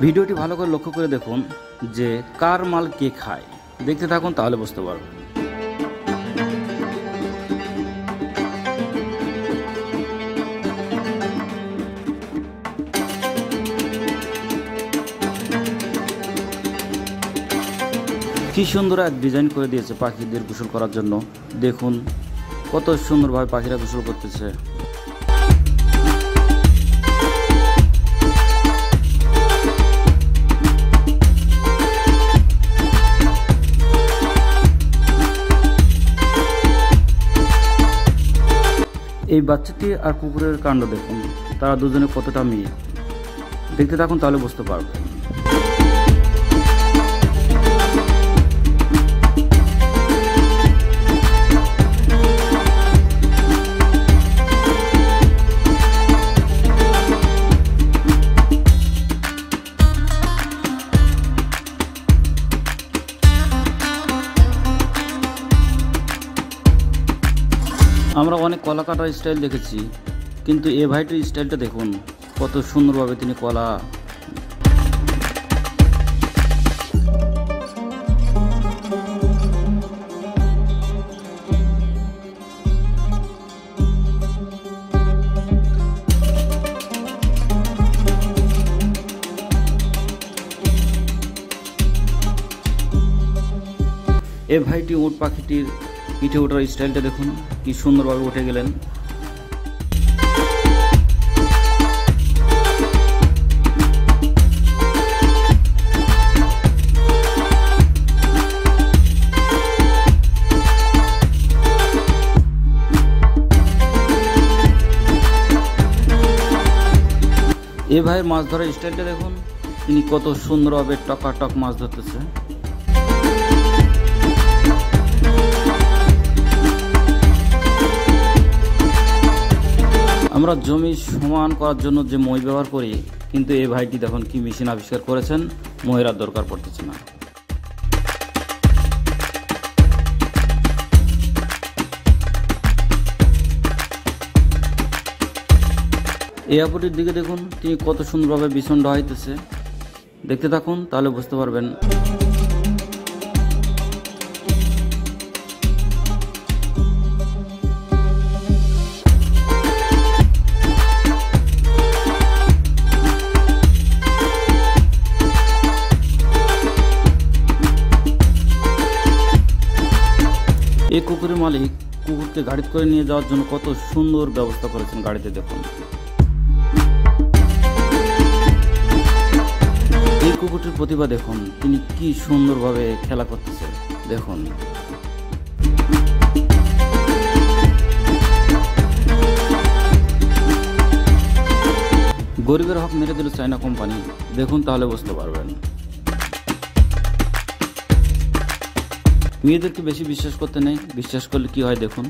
ভিডিওটি ভালো করে লক্ষ্য করে দেখুন যে কার মাল কে খায়। দেখতে থাকুন, তাহলে বুঝতে পারবেন। কি সুন্দর এক ডিজাইন করে দিয়েছে পাখিদের গোসল করার জন্য। দেখুন কত সুন্দরভাবে পাখিরা গোসল করতেছে। এই বাচ্চাটি আর কুকুরের কাণ্ড দেখুন, তারা দুজনে কতটা মিল। দেখতে থাকুন, তাহলে বুঝতে পারবেন। আমরা অনেক কলা কাটার স্টাইল দেখেছি, কিন্তু এ ভাইটির স্টাইলটা দেখুন কত সুন্দরভাবে তিনি কলা। এ ভাইটি উট পাখিটির পিঠে ওঠার স্টাইলটা দেখুন, কি সুন্দরভাবে উঠে গেলেন। এ ভাইয়ের মাছ ধরার স্টাইলটা দেখুন, তিনি কত সুন্দরভাবে টকাটক মাছ ধরতেছে। আমরা জমি সমান করার জন্য যে মই ব্যবহার করি, কিন্তু এই ভাইটি দেখুন কি মেশিন আবিষ্কার করেছেন, ময়ের আর দরকার পড়তেছে না। এই আপুটির দিকে দেখুন, তিনি কত সুন্দরভাবে বিছন ডহাইতেছে। দেখতে থাকুন, তাহলে বুঝতে পারবেন। এই কুকুরের মালিক কুকুরকে গাড়িতে করে নিয়ে যাওয়ার জন্য কত সুন্দর ব্যবস্থা করেছেন গাড়িতে। দেখুন এই কুকুরটির প্রতিভা দেখুন, তিনি কি সুন্দরভাবে খেলা করতেছে। দেখুন গরিবের হক মেরে দিল চায়না কোম্পানি। দেখুন, তাহলে বুঝতে পারবেন। মেয়েদেরকে বেশি বিশ্বাস করতে নেই, বিশ্বাস করলে কি হয় দেখুন।